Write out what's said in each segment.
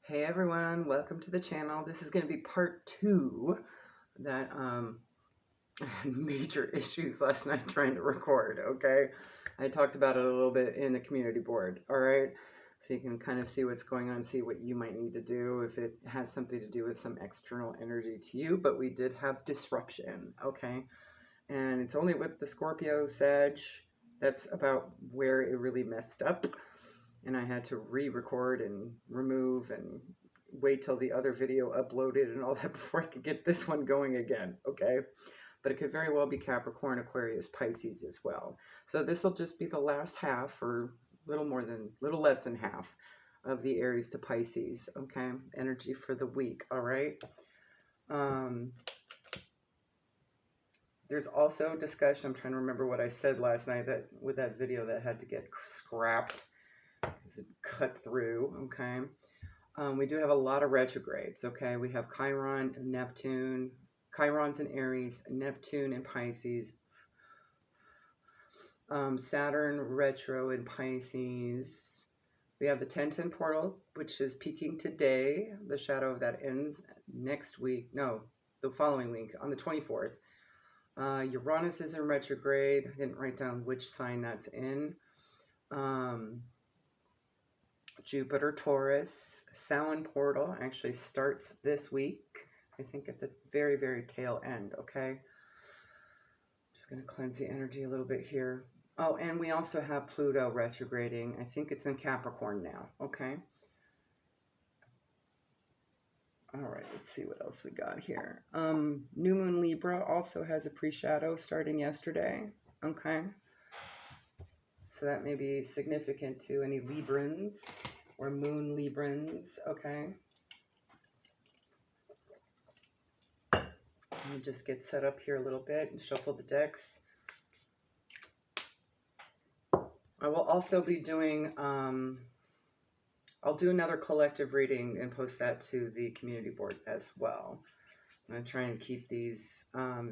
Hey everyone, welcome to the channel. This is going to be part 2 that I had major issues last night trying to record, okay? I talked about it a little bit in the community board, all right? So you can kind of see what's going on, see what you might need to do if it has something to do with some external energy to you, but we did have disruption, okay? And it's only with the Scorpio Sag, that's about where it really messed up. And I had to re-record and remove and wait till the other video uploaded and all that before I could get this one going again, okay? But it could very well be Capricorn, Aquarius, Pisces as well. So this will just be the last half, or little less than half of the Aries to Pisces, okay? Energy for the week, all right? There's also discussion, I'm trying to remember what I said last night that with that video that had to get scrapped. It cut through, okay? We do have a lot of retrogrades, okay? We have Chiron and Neptune. Chiron's in Aries, Neptune in Pisces. Saturn retro in Pisces. We have the 1010 portal, which is peaking today. The shadow of that ends next week. No, the following week on the 24th. Uranus is in retrograde. I didn't write down which sign that's in. Jupiter, Taurus, Samhain portal actually starts this week. I think at the very, very tail end, okay? Just going to cleanse the energy a little bit here. Oh, and we also have Pluto retrograding. I think it's in Capricorn now, okay? All right, let's see what else we got here. New Moon Libra also has a pre-shadow starting yesterday, okay? So that may be significant to any Librans or Moon Librans, okay? Let me just get set up here a little bit and shuffle the decks. I will also be doing, I'll do another collective reading and post that to the community board as well. I'm going to try and keep these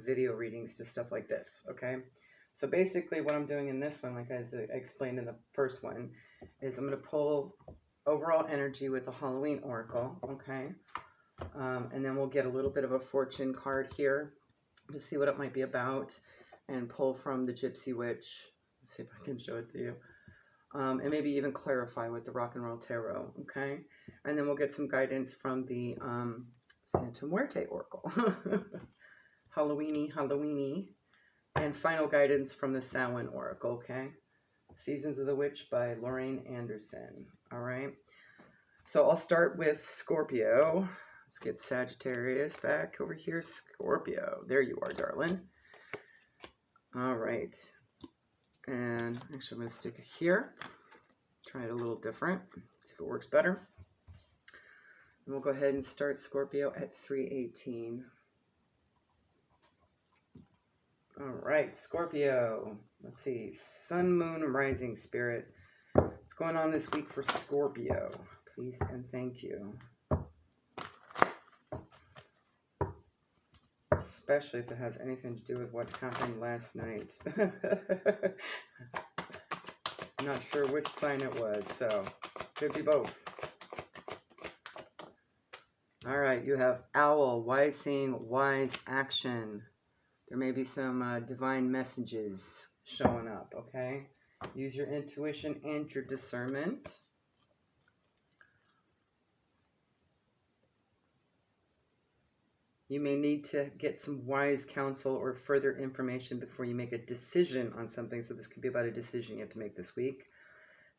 video readings to stuff like this, okay? So basically what I'm doing in this one, like as I explained in the first one, is I'm going to pull overall energy with the Halloween Oracle, okay? And then we'll get a little bit of a fortune card here to see what it might be about, and pull from the Gypsy Witch. Let's see if I can show it to you. And maybe even clarify with the Rock and Roll Tarot, okay? And then we'll get some guidance from the Santa Muerte Oracle. Halloweeny. And final guidance from the Samhain Oracle, okay? Seasons of the Witch by Lorraine Anderson, all right? So I'll start with Scorpio. Let's get Sagittarius back over here. Scorpio, there you are, darling. All right. And actually I'm going to stick it here. Try it a little different. See if it works better. And we'll go ahead and start Scorpio at 318. All right, Scorpio. Let's see. Sun, Moon, Rising Spirit. What's going on this week for Scorpio? Please and thank you. Especially if it has anything to do with what happened last night. Not sure which sign it was, so could be both. All right, you have Owl, wise seeing, wise action. There may be some divine messages showing up, okay? Use your intuition and your discernment. You may need to get some wise counsel or further information before you make a decision on something. So this could be about a decision you have to make this week.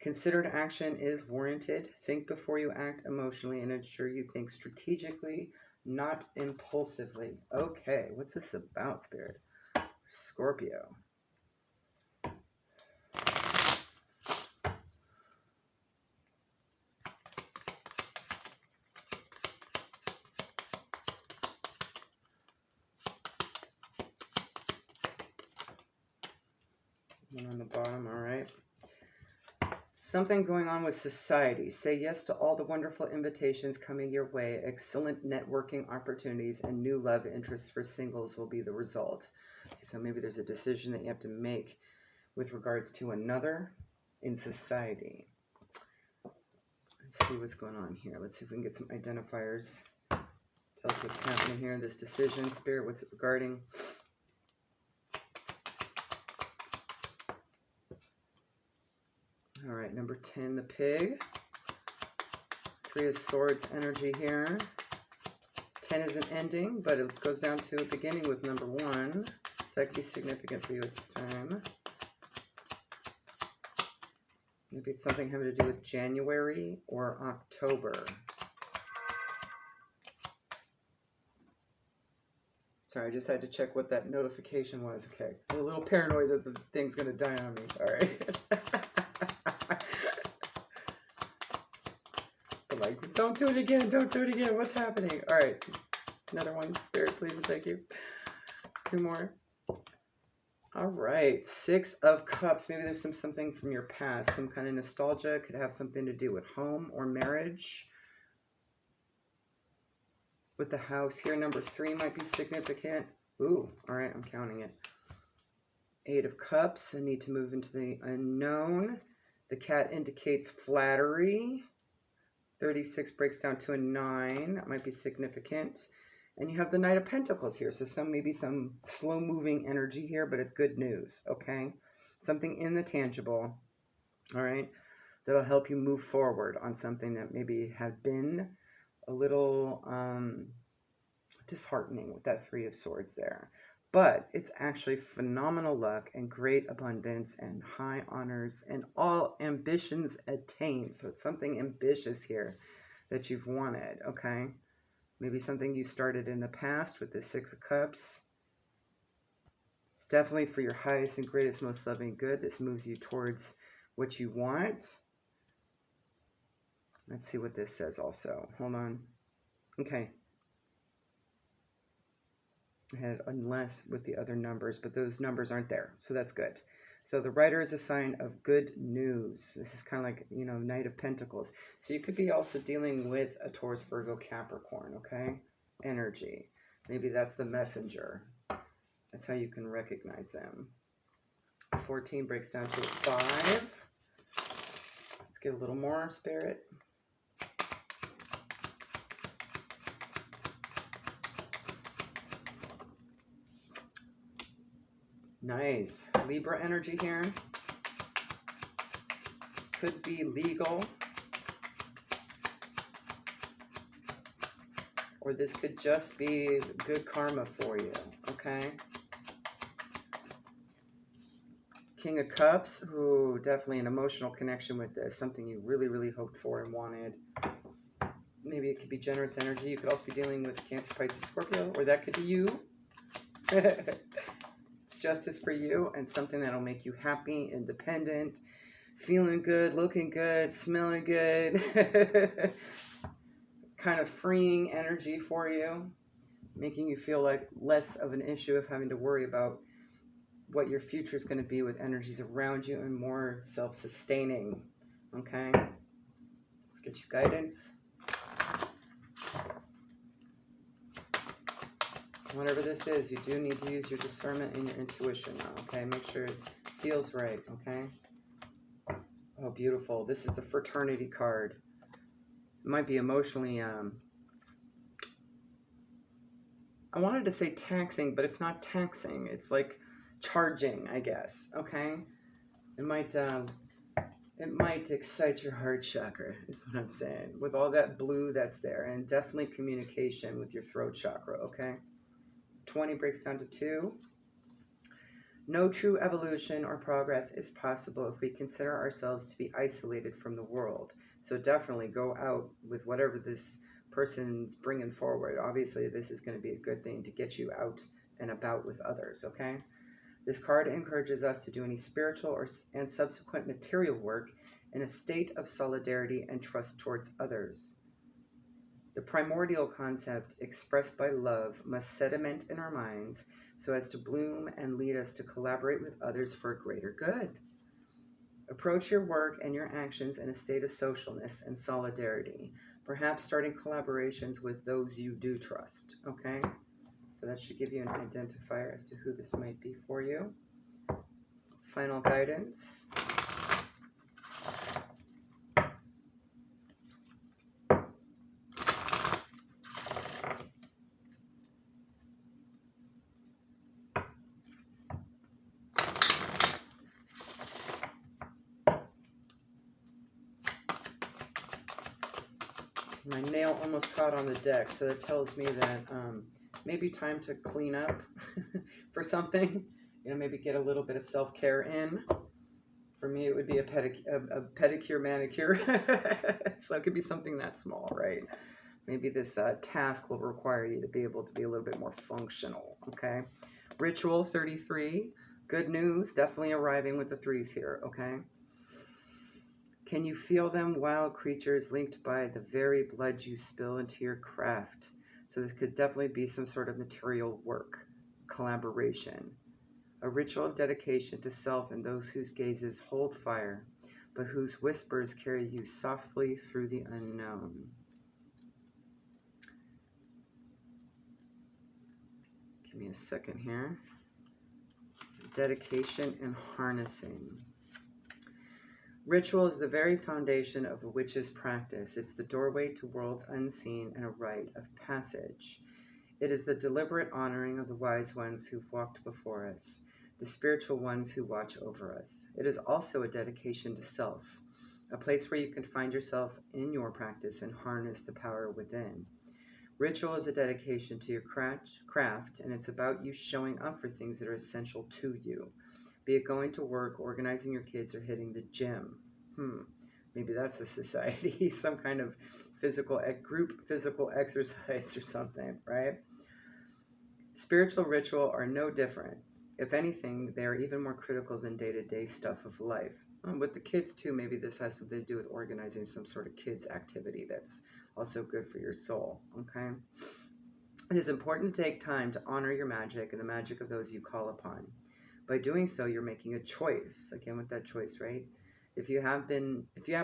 Considered action is warranted. Think before you act emotionally and ensure you think strategically, not impulsively. Okay, what's this about, Spirit? Scorpio. One on the bottom, all right. Something going on with society. Say yes to all the wonderful invitations coming your way. Excellent networking opportunities and new love interests for singles will be the result. Okay, so maybe there's a decision that you have to make with regards to another in society. Let's see what's going on here. Let's see if we can get some identifiers. Tell us what's happening here. This decision, Spirit, what's it regarding? All right, number 10, the pig. 3 of Swords energy here. 10 is an ending, but it goes down to a beginning with number 1. So that could be significant for you at this time. Maybe it's something having to do with January or October. Sorry, I just had to check what that notification was. Okay, I'm a little paranoid that the thing's going to die on me. All right. But like, don't do it again. Don't do it again. What's happening? All right. Another one, Spirit, please and thank you. 2 more. All right. 6 of Cups. Maybe there's something from your past. Some kind of nostalgia. Could have something to do with home or marriage. With the house here, number 3 might be significant. Ooh, all right, I'm counting it. 8 of Cups, I need to move into the unknown. The cat indicates flattery. 36 breaks down to a 9. That might be significant. And you have the Knight of Pentacles here, so maybe some slow-moving energy here, but it's good news, okay? Something in the tangible, all right, that'll help you move forward on something that maybe had been a little disheartening with that 3 of Swords there. But it's actually phenomenal luck and great abundance and high honors and all ambitions attained. So it's something ambitious here that you've wanted, okay? Maybe something you started in the past with the 6 of Cups. It's definitely for your highest and greatest, most loving good. This moves you towards what you want. Let's see what this says also. Hold on. Okay. I had unless with the other numbers, but those numbers aren't there. So that's good. So the Rider is a sign of good news. This is kind of like, you know, Knight of Pentacles. So you could be also dealing with a Taurus, Virgo, Capricorn, okay? Energy. Maybe that's the messenger. That's how you can recognize them. 14 breaks down to a 5. Let's get a little more, Spirit. Nice. Libra energy here. Could be legal. Or this could just be good karma for you, okay? King of Cups. Ooh, definitely an emotional connection with this. Something you really, really hoped for and wanted. Maybe it could be generous energy. You could also be dealing with Cancer, Pisces, Scorpio. Or that could be you. Justice for you and something that'll make you happy, independent, feeling good, looking good, smelling good. Kind of freeing energy for you, making you feel like less of an issue of having to worry about what your future is going to be with energies around you and more self-sustaining. Okay? Let's get you guidance. Whatever this is, you do need to use your discernment and your intuition now, okay? Make sure it feels right, okay? Oh, beautiful. This is the Fraternity card. It might be emotionally, I wanted to say taxing, but it's not taxing. It's like charging, I guess, okay? It might excite your heart chakra, is what I'm saying. With all that blue that's there, and definitely communication with your throat chakra, okay? 20 breaks down to 2. No true evolution or progress is possible if we consider ourselves to be isolated from the world. So definitely go out with whatever this person's bringing forward. Obviously, this is going to be a good thing to get you out and about with others, okay? This card encourages us to do any spiritual and subsequent material work in a state of solidarity and trust towards others. The primordial concept expressed by love must sediment in our minds so as to bloom and lead us to collaborate with others for a greater good. Approach your work and your actions in a state of socialness and solidarity, perhaps starting collaborations with those you do trust, okay? So that should give you an identifier as to who this might be for you. Final guidance. My nail almost caught on the deck, so that tells me that maybe time to clean up for something. You know, maybe get a little bit of self-care in. For me, it would be a pedicure, manicure. So it could be something that small, right? Maybe this task will require you to be able to be a little bit more functional, okay? Ritual 33. Good news, definitely arriving with the threes here, okay? Can you feel them? Wild creatures linked by the very blood you spill into your craft. So this could definitely be some sort of material work, collaboration. A ritual of dedication to self and those whose gazes hold fire, but whose whispers carry you softly through the unknown. Give me a second here. Dedication and harnessing. Ritual is the very foundation of a witch's practice. It's the doorway to worlds unseen and a rite of passage. It is the deliberate honoring of the wise ones who've walked before us, the spiritual ones who watch over us. It is also a dedication to self, a place where you can find yourself in your practice and harness the power within. Ritual is a dedication to your craft, and it's about you showing up for things that are essential to you. Be it going to work, organizing your kids, or hitting the gym. Maybe that's a society, some kind of group physical exercise or something, right? Spiritual ritual are no different. If anything, they are even more critical than day-to-day stuff of life. With the kids too, maybe this has something to do with organizing some sort of kids activity that's also good for your soul, okay? It is important to take time to honor your magic and the magic of those you call upon. By doing so, you're making a choice. Again, with that choice, right? If you have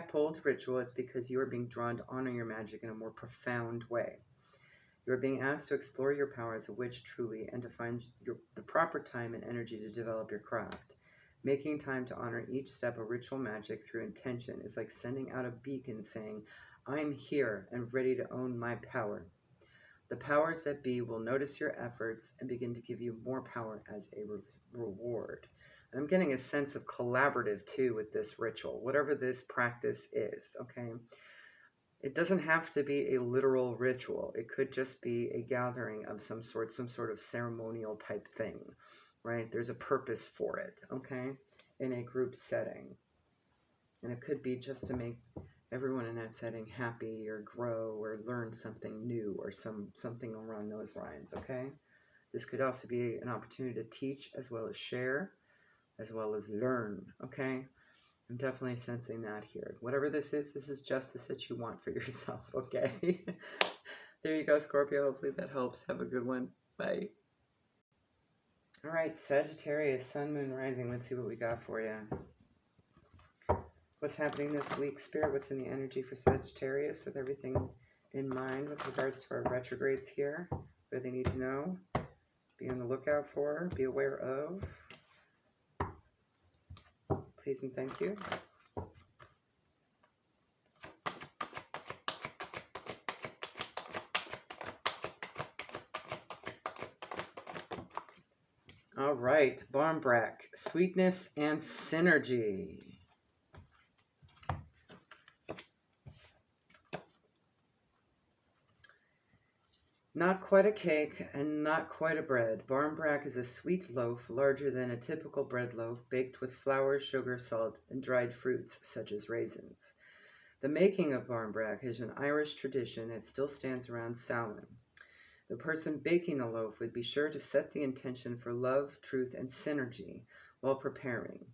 pulled to ritual, it's because you are being drawn to honor your magic in a more profound way. You are being asked to explore your power as a witch truly and to find the proper time and energy to develop your craft. Making time to honor each step of ritual magic through intention is like sending out a beacon saying, I'm here and ready to own my power. The powers that be will notice your efforts and begin to give you more power as a reward. And I'm getting a sense of collaborative too with this ritual, whatever this practice is, okay? It doesn't have to be a literal ritual. It could just be a gathering of some sort of ceremonial type thing, right? There's a purpose for it, okay? In a group setting. And it could be just to make everyone in that setting happy or grow or learn something new or something along those lines, okay? This could also be an opportunity to teach as well as share, as well as learn, okay? I'm definitely sensing that here. Whatever this is justice that you want for yourself, okay? There you go, Scorpio. Hopefully that helps. Have a good one. Bye. All right, Sagittarius, Sun, Moon, Rising. Let's see what we got for you. What's happening this week, Spirit? What's in the energy for Sagittarius with everything in mind with regards to our retrogrades here? What they need to know, be on the lookout for, be aware of. Please and thank you. All right, Barmbrack, sweetness and synergy. Not quite a cake and not quite a bread. Barmbrack is a sweet loaf larger than a typical bread loaf, baked with flour, sugar, salt, and dried fruits such as raisins. The making of barmbrack is an Irish tradition that still stands around Samhain. The person baking the loaf would be sure to set the intention for love, truth, and synergy while preparing.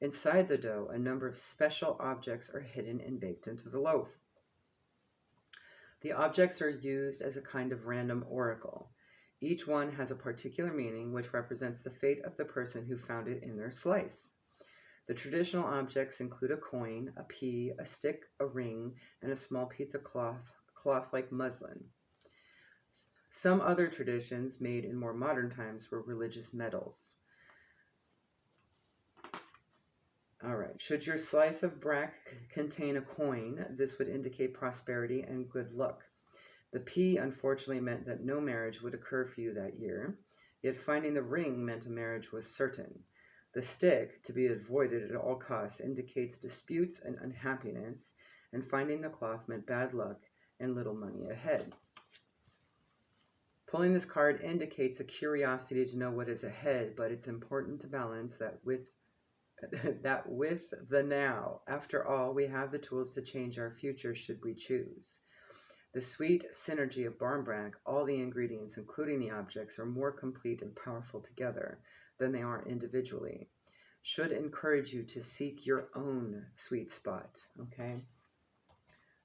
Inside the dough, a number of special objects are hidden and baked into the loaf. The objects are used as a kind of random oracle. Each one has a particular meaning which represents the fate of the person who found it in their slice. The traditional objects include a coin, a pea, a stick, a ring, and a small piece of cloth like muslin. Some other traditions made in more modern times were religious medals. All right, should your slice of brack contain a coin, this would indicate prosperity and good luck. The pea unfortunately meant that no marriage would occur for you that year, yet finding the ring meant a marriage was certain. The stick, to be avoided at all costs, indicates disputes and unhappiness, and finding the cloth meant bad luck and little money ahead. Pulling this card indicates a curiosity to know what is ahead, but it's important to balance that with the now. After all, we have the tools to change our future should we choose. The sweet synergy of Barmbrack, all the ingredients, including the objects, are more complete and powerful together than they are individually. Should encourage you to seek your own sweet spot, okay?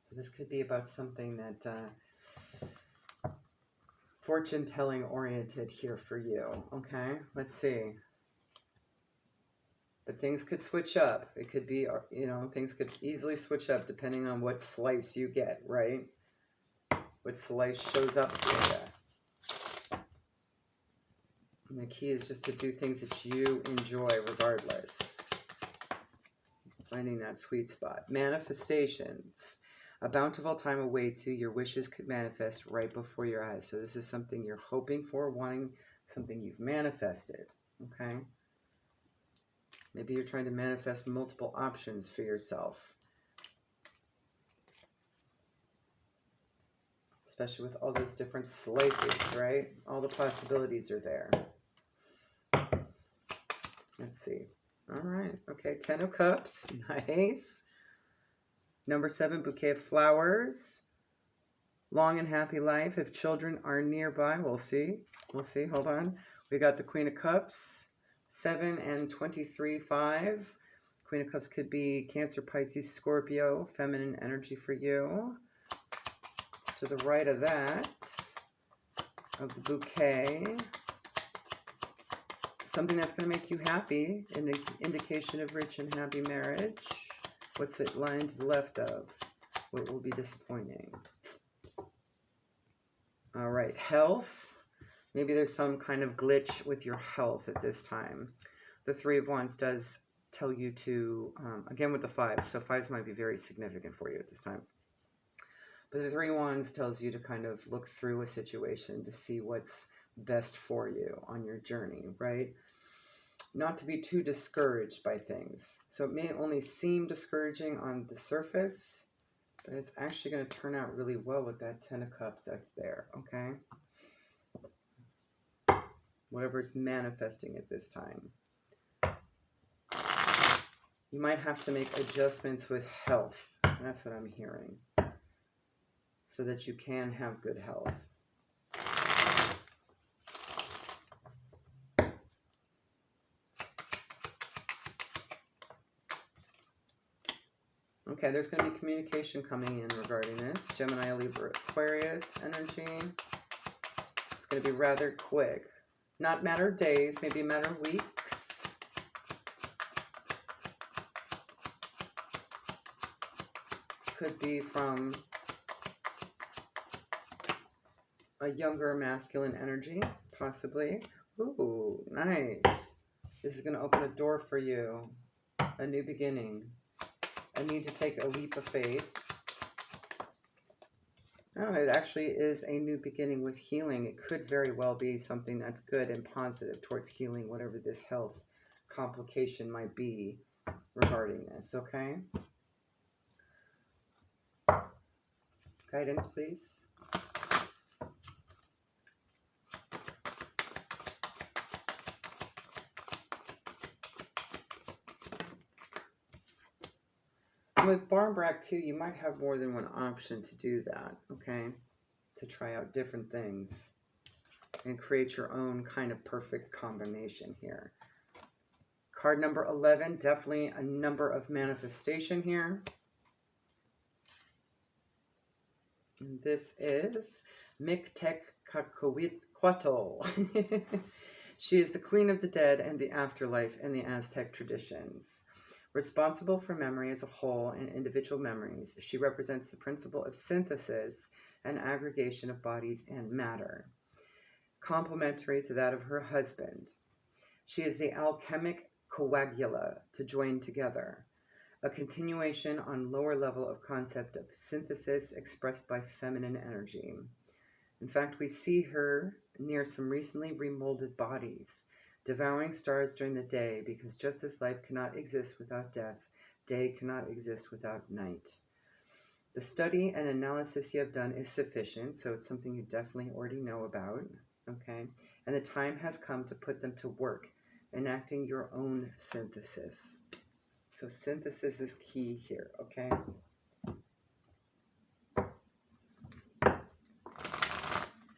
So this could be about something that fortune-telling oriented here for you, okay? Let's see. But things could switch up. It could be, you know, things could easily switch up depending on what slice you get, right? What slice shows up for you. And the key is just to do things that you enjoy regardless. Finding that sweet spot. Manifestations. A bountiful time awaits you. Your wishes could manifest right before your eyes. So this is something you're hoping for, wanting, something you've manifested, okay? Maybe you're trying to manifest multiple options for yourself. Especially with all those different slices, right? All the possibilities are there. Let's see. All right. Okay. 10 of Cups. Nice. Number 7, bouquet of flowers. Long and happy life. If children are nearby, we'll see. We'll see. Hold on. We got the Queen of Cups. 7 and 23, 5. Queen of Cups could be Cancer, Pisces, Scorpio. Feminine energy for you. To the right of that, of the bouquet, something that's going to make you happy, an indication of rich and happy marriage. What's it lying to the left of? What will be disappointing? All right, health. Maybe there's some kind of glitch with your health at this time. The 3 of Wands does tell you to, again with the 5s, so 5s might be very significant for you at this time. But the 3 of Wands tells you to kind of look through a situation to see what's best for you on your journey, right? Not to be too discouraged by things. So it may only seem discouraging on the surface, but it's actually going to turn out really well with that 10 of Cups that's there, okay? Whatever's manifesting at this time. You might have to make adjustments with health. That's what I'm hearing. So that you can have good health. Okay, there's going to be communication coming in regarding this. Gemini, Libra, Aquarius energy. It's going to be rather quick. Not matter of days, maybe a matter of weeks. Could be from a younger masculine energy, possibly. Ooh, nice. This is going to open a door for you. A new beginning. A need to take a leap of faith. Oh, it actually is a new beginning with healing. It could very well be something that's good and positive towards healing whatever this health complication might be regarding this, okay? Guidance, please. With Barmbrack too, you might have more than one option to do that, okay? To try out different things and create your own kind of perfect combination here. Card number 11, definitely a number of manifestation here. And this is Mictecacatl. She is the queen of the dead and the afterlife in the Aztec traditions. Responsible for memory as a whole and individual memories, she represents the principle of synthesis and aggregation of bodies and matter, complementary to that of her husband. She is the alchemic coagula to join together, a continuation on lower level of concept of synthesis expressed by feminine energy. In fact, we see her near some recently remolded bodies, devouring stars during the day, because just as life cannot exist without death, day cannot exist without night. The study and analysis you have done is sufficient, so it's something you definitely already know about, okay? And the time has come to put them to work, enacting your own synthesis. So synthesis is key here, okay?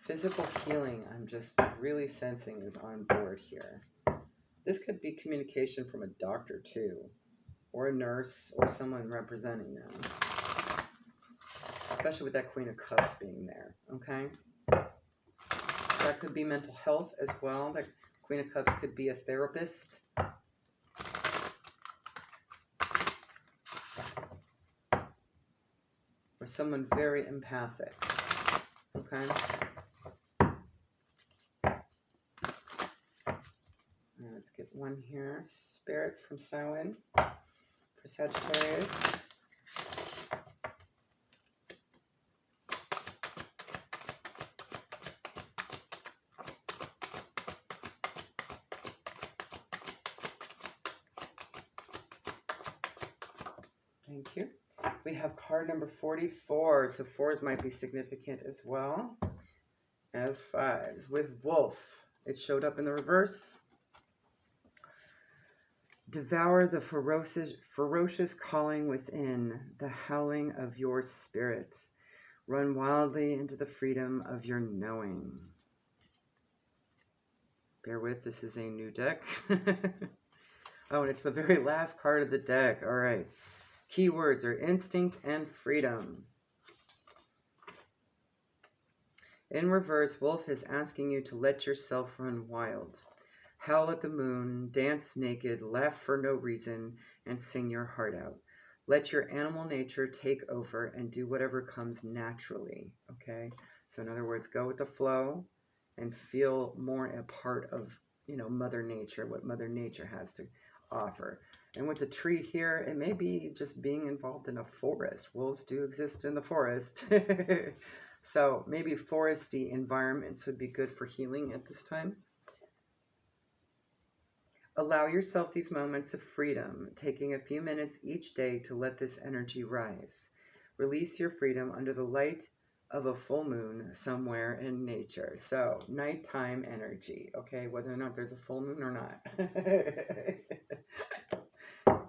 Physical healing, I'm just really sensing is on board here. This could be communication from a doctor too, or a nurse, or someone representing them. Especially with that Queen of Cups being there, okay? That could be mental health as well. That Queen of Cups could be a therapist. Or someone very empathic, okay? Let's get one here. Spirit from Samhain for Sagittarius. Thank you. We have card number 44. So 4s might be significant as well as 5s. With Wolf, it showed up in the reverse. Devour the ferocious calling within, the howling of your spirit. Run wildly into the freedom of your knowing. Bear with, this is a new deck. Oh, and it's the very last card of the deck. All right. Keywords are instinct and freedom. In reverse, Wolf is asking you to let yourself run wild. Howl at the moon, dance naked, laugh for no reason, and sing your heart out. Let your animal nature take over and do whatever comes naturally, okay? So in other words, go with the flow and feel more a part of, you know, Mother Nature, what Mother Nature has to offer. And with the tree here, it may be just being involved in a forest. Wolves do exist in the forest. So maybe foresty environments would be good for healing at this time. Allow yourself these moments of freedom, taking a few minutes each day to let this energy rise. Release your freedom under the light of a full moon somewhere in nature. So, nighttime energy, okay, whether or not there's a full moon or not.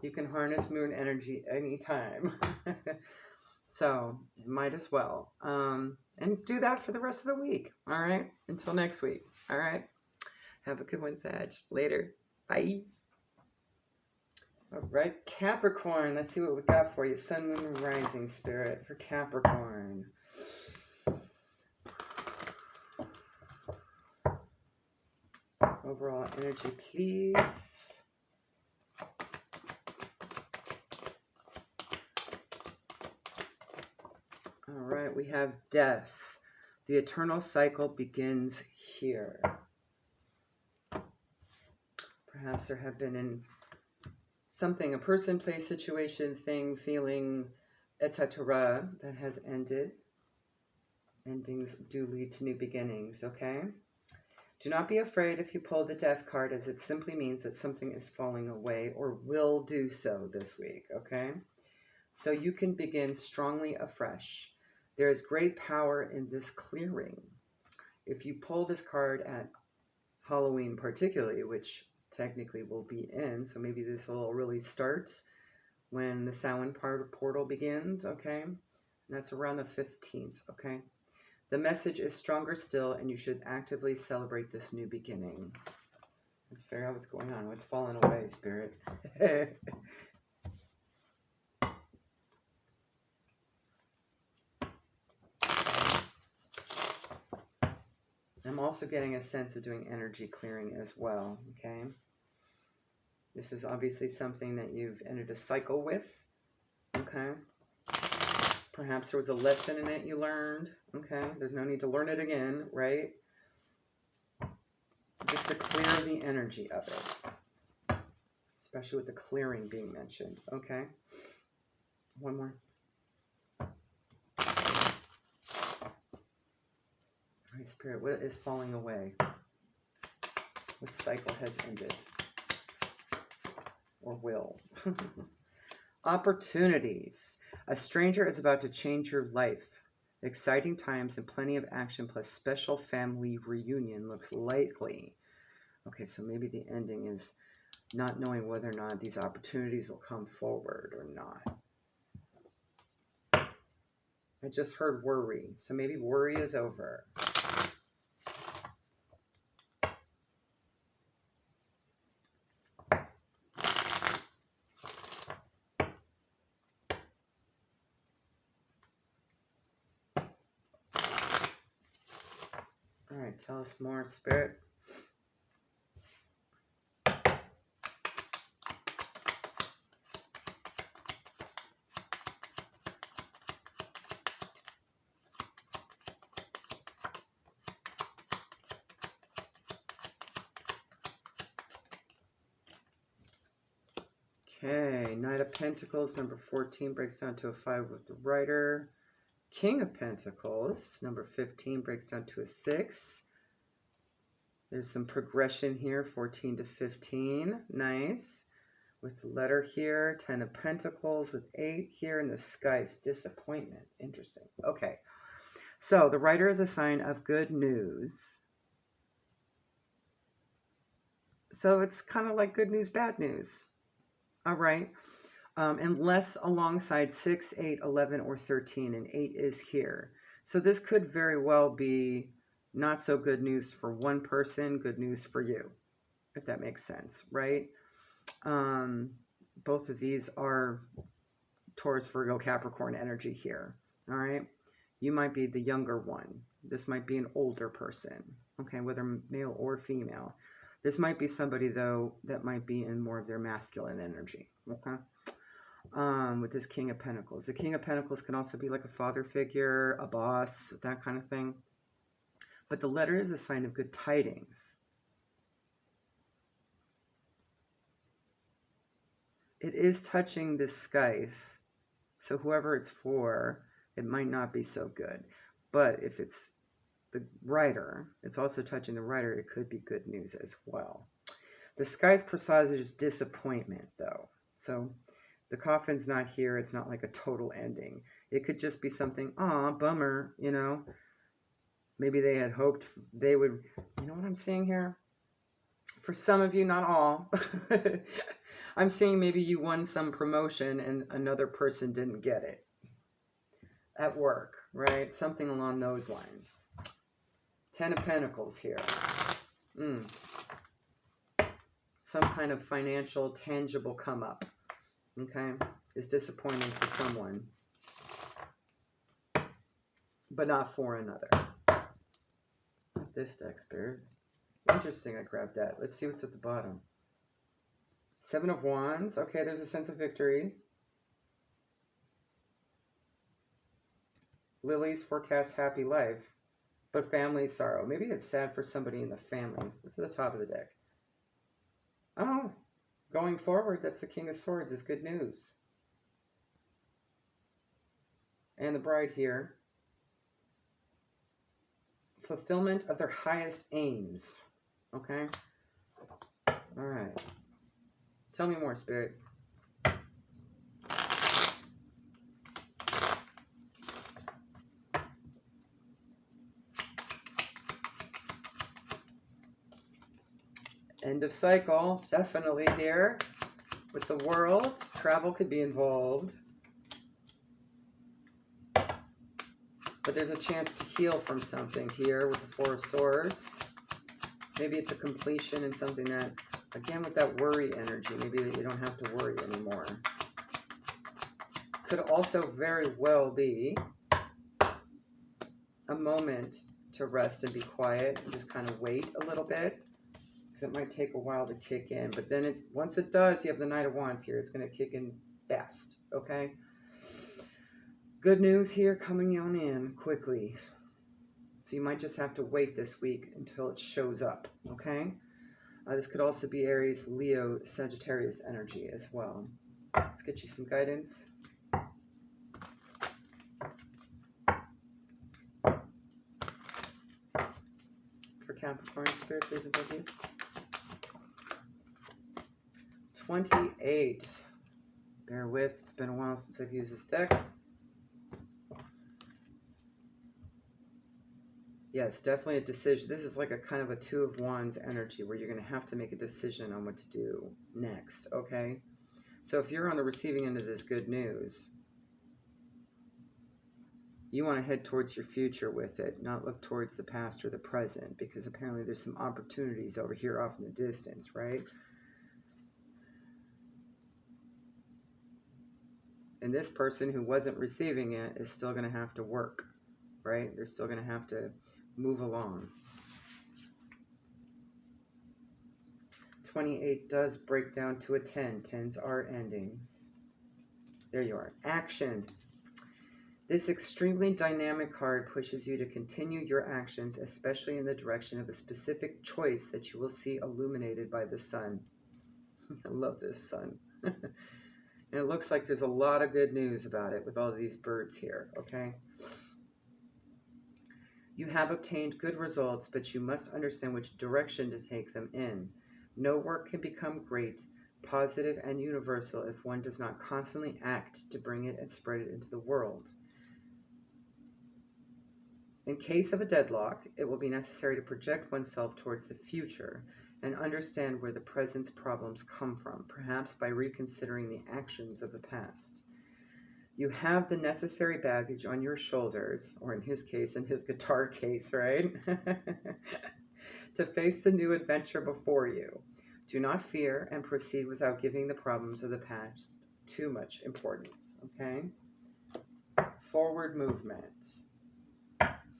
You can harness moon energy anytime. So, you might as well. And do that for the rest of the week, all right? Until next week, all right? Have a good one, Sag. Later. Bye. All right, Capricorn. Let's see what we got for you. Sun, Moon, Rising Spirit for Capricorn. Overall energy, please. All right, we have death. The eternal cycle begins here. Perhaps there have been something, a person, place, situation, thing, feeling, etc. that has ended. Endings do lead to new beginnings, okay? Do not be afraid if you pull the death card, as it simply means that something is falling away or will do so this week, okay? So you can begin strongly afresh. There is great power in this clearing. If you pull this card at Halloween particularly, which technically will be in, so maybe this will really start when the Samhain portal begins, okay? And that's around the 15th, okay? The message is stronger still, and you should actively celebrate this new beginning. Let's figure out what's going on. What's falling away, Spirit? I'm also getting a sense of doing energy clearing as well, okay? This is obviously something that you've entered a cycle with, okay? Perhaps there was a lesson in it you learned, okay? There's no need to learn it again, right? Just to clear the energy of it. Especially with the clearing being mentioned, okay? One more. All right, Spirit, what is falling away? What cycle has ended? Or will? Opportunities. A stranger is about to change your life. Exciting times and plenty of action plus special family reunion looks likely. Okay, so maybe the ending is not knowing whether or not these opportunities will come forward or not. I just heard worry, so maybe worry is over. All right, tell us more, Spirit. Okay, Knight of Pentacles, number 14, breaks down to a 5 with the Rider. King of Pentacles, number 15, breaks down to a 6. There's some progression here, 14 to 15. Nice. With the letter here, 10 of Pentacles with 8 here in the sky. Disappointment. Interesting. Okay. So the Rider is a sign of good news. So it's kind of like good news, bad news. All right. Unless alongside 6, 8, 11, or 13, and 8 is here. So this could very well be not so good news for one person, good news for you, if that makes sense, right? Both of these are Taurus, Virgo, Capricorn energy here, all right? You might be the younger one. This might be an older person, okay, whether male or female. This might be somebody, though, that might be in more of their masculine energy, okay? With this King of Pentacles. The King of Pentacles can also be like a father figure, a boss, that kind of thing. But the letter is a sign of good tidings. It is touching this scythe, so whoever it's for, it might not be so good. But if it's the Rider, it's also touching the Rider, it could be good news as well. The scythe presages disappointment, though. So the coffin's not here. It's not like a total ending. It could just be something, aw, bummer, you know. Maybe they had hoped they would, you know what I'm saying here? For some of you, not all. I'm saying maybe you won some promotion and another person didn't get it. At work, right? Something along those lines. 10 of Pentacles here. Some kind of financial, tangible come up. Okay, is disappointing for someone, but not for another. Not this deck, Spirit. Interesting, I grabbed that. Let's see what's at the bottom. 7 of Wands. Okay, there's a sense of victory. Lilies forecast happy life, but family sorrow. Maybe it's sad for somebody in the family. What's at the top of the deck? Oh, going forward, that's the King of Swords, is good news. And the Bride here. Fulfillment of their highest aims. Okay? All right. Tell me more, Spirit. End of cycle, definitely here. With the World, travel could be involved. But there's a chance to heal from something here with the 4 of Swords. Maybe it's a completion in something that, again, with that worry energy, maybe that you don't have to worry anymore. Could also very well be a moment to rest and be quiet and just kind of wait a little bit. Because it might take a while to kick in. But then it's once it does, you have the Knight of Wands here. It's going to kick in fast, okay? Good news here coming on in quickly. So you might just have to wait this week until it shows up, okay? This could also be Aries, Leo, Sagittarius energy as well. Let's get you some guidance. For Capricorn, Spirit, please above you. 28. Bear with. It's been a while since I've used this deck. Yes, definitely a decision. This is like a kind of a Two of Wands energy where you're going to have to make a decision on what to do next, okay? So if you're on the receiving end of this good news, you want to head towards your future with it, not look towards the past or the present, because apparently there's some opportunities over here off in the distance, right? And this person who wasn't receiving it is still going to have to work, right? They're still going to have to move along. 28 does break down to a 10. 10s are endings. There you are. Action. This extremely dynamic card pushes you to continue your actions, especially in the direction of a specific choice that you will see illuminated by the sun. I love this sun. And it looks like there's a lot of good news about it with all of these birds here, okay? You have obtained good results, but you must understand which direction to take them in. No work can become great, positive, and universal if one does not constantly act to bring it and spread it into the world. In case of a deadlock, it will be necessary to project oneself towards the future and understand where the present's problems come from, perhaps by reconsidering the actions of the past. You have the necessary baggage on your shoulders, or in his case, in his guitar case, right? To face the new adventure before you. Do not fear and proceed without giving the problems of the past too much importance, okay? Forward movement.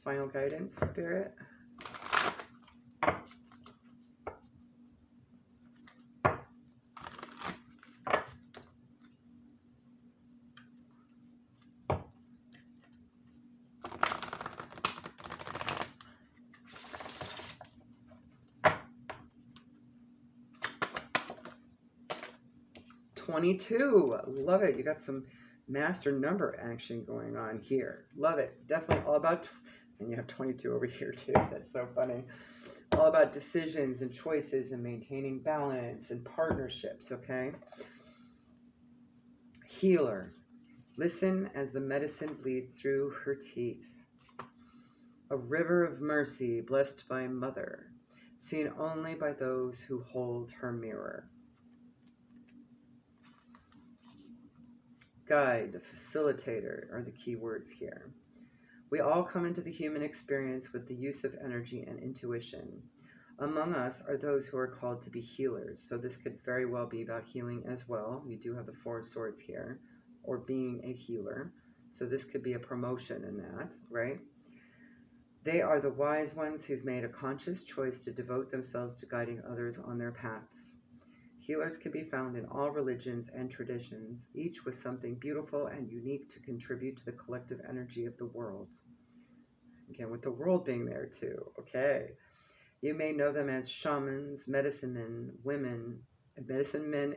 Final guidance, Spirit. '22. Love it. You got some master number action going on here. Love it. Definitely all about, and you have 22 over here too. That's so funny. All about decisions and choices and maintaining balance and partnerships, okay? Healer. Listen as the medicine bleeds through her teeth. A river of mercy blessed by Mother, seen only by those who hold her mirror. Guide, facilitator are the key words here. We all come into the human experience with the use of energy and intuition. Among us are those who are called to be healers, so this could very well be about healing as well. We do have the Four of Swords here, or being a healer, so this could be a promotion in that, right? They are the wise ones who've made a conscious choice to devote themselves to guiding others on their paths. Healers can be found in all religions and traditions, each with something beautiful and unique to contribute to the collective energy of the world. Again, with the world being there too, okay? You may know them as shamans, medicine men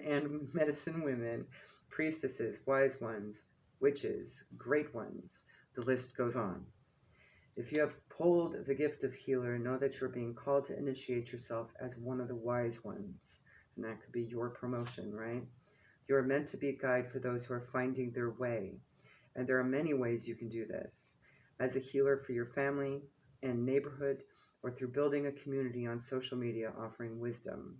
and medicine women, priestesses, wise ones, witches, great ones. The list goes on. If you have pulled the gift of healer, know that you're being called to initiate yourself as one of the wise ones. And that could be your promotion, right? You're meant to be a guide for those who are finding their way. And there are many ways you can do this. As a healer for your family and neighborhood, or through building a community on social media offering wisdom.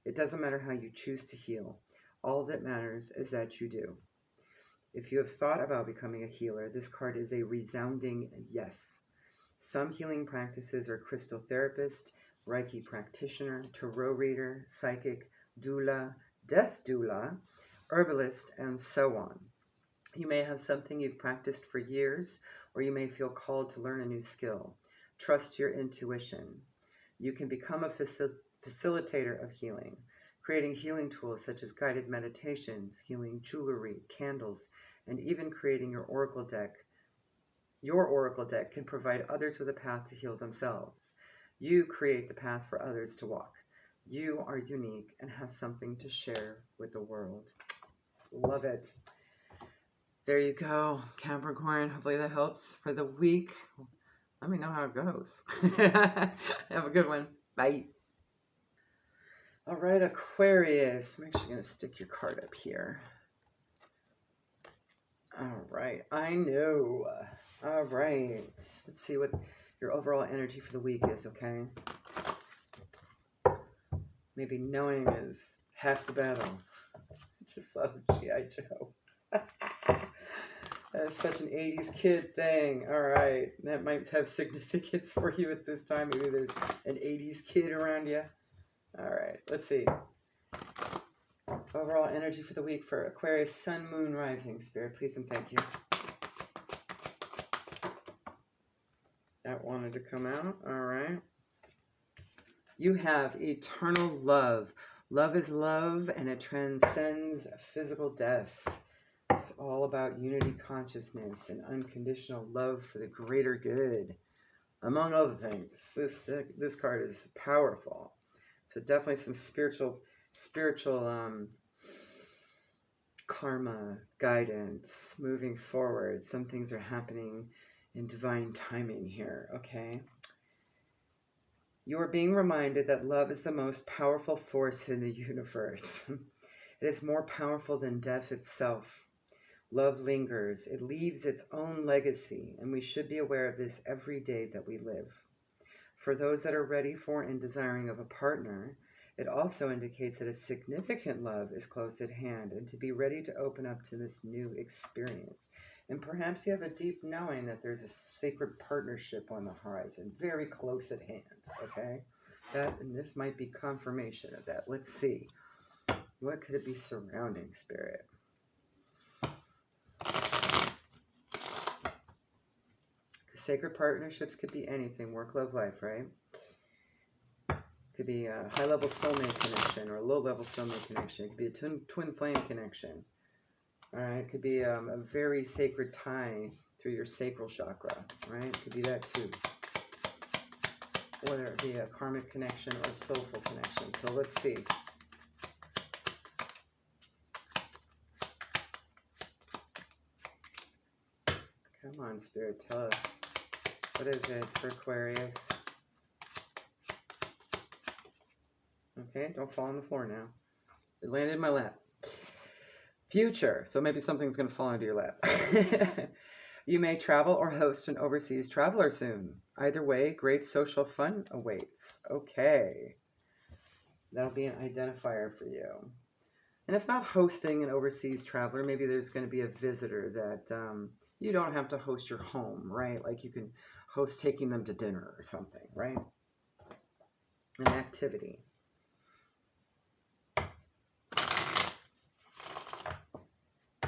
It doesn't matter how you choose to heal. All that matters is that you do. If you have thought about becoming a healer, this card is a resounding yes. Some healing practices are crystal therapist, Reiki practitioner, tarot reader, psychic, doula, death doula, herbalist, and so on. You may have something you've practiced for years, or you may feel called to learn a new skill. Trust your intuition. You can become a facilitator of healing, creating healing tools such as guided meditations, healing jewelry, candles, and even creating your oracle deck. Your oracle deck can provide others with a path to heal themselves. You create the path for others to walk. You are unique and have something to share with the world. Love it. There you go, Capricorn. Hopefully that helps for the week. Let me know how it goes. Have a good one. Bye. All right, Aquarius. I'm actually going to stick your card up here. All right. I know. All right. Let's see what your overall energy for the week is, okay? Maybe knowing is half the battle. Just love G.I. Joe. That's such an 80s kid thing. All right. That might have significance for you at this time. Maybe there's an 80s kid around you. All right. Let's see. Overall energy for the week for Aquarius, Sun, Moon, Rising. Spirit, please and thank you. That wanted to come out. All right. You have eternal love. Love is love, and it transcends physical death. It's all about unity consciousness and unconditional love for the greater good, among other things. This card is powerful. So definitely some spiritual karma guidance moving forward. Some things are happening in divine timing here, okay? You are being reminded that love is the most powerful force in the universe. It is more powerful than death itself. Love lingers. It leaves its own legacy, and we should be aware of this every day that we live. For those that are ready for and desiring of a partner, it also indicates that a significant love is close at hand and to be ready to open up to this new experience. And perhaps you have a deep knowing that there's a sacred partnership on the horizon, very close at hand, okay? And this might be confirmation of that. Let's see. What could it be surrounding, Spirit? Sacred partnerships could be anything, work, love, life, right? Could be a high-level soulmate connection or a low-level soulmate connection. It could be a twin flame connection. All right, it could be a very sacred tie through your sacral chakra, right? It could be that too. Whether it be a karmic connection or a soulful connection. So let's see. Come on, Spirit, tell us. What is it for Aquarius? Okay, don't fall on the floor now. It landed in my lap. Future. So maybe something's going to fall into your lap. You may travel or host an overseas traveler soon. Either way, great social fun awaits. Okay. That'll be an identifier for you. And if not hosting an overseas traveler, maybe there's going to be a visitor that you don't have to host your home, right? Like you can host taking them to dinner or something, right? An activity.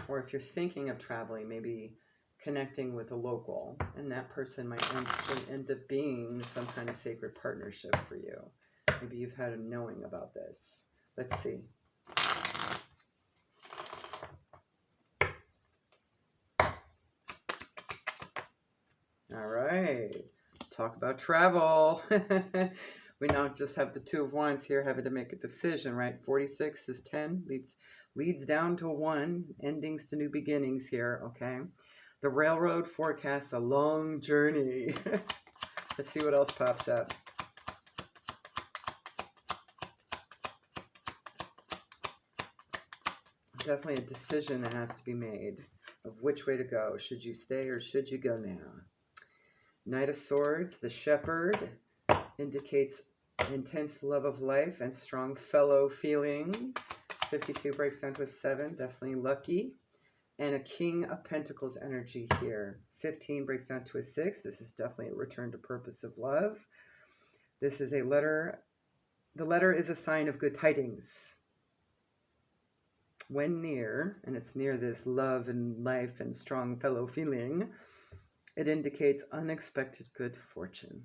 Or if you're thinking of traveling, maybe connecting with a local, and that person might end up being some kind of sacred partnership for you. Maybe you've had a knowing about this. Let's see. All right. Talk about travel. We now just have the Two of Wands here having to make a decision, right? 46 is 10, leads down to 1, endings to new beginnings here, okay? The railroad forecasts a long journey. Let's see what else pops up. Definitely a decision that has to be made of which way to go. Should you stay or should you go now? Knight of Swords, the Shepherd, indicates intense love of life and strong fellow feeling. 52 breaks down to a 7, definitely lucky. And a King of Pentacles energy here. 15 breaks down to a 6. This is definitely a return to purpose of love. This is a letter. The letter is a sign of good tidings. When near, and it's near this love and life and strong fellow feeling, it indicates unexpected good fortune.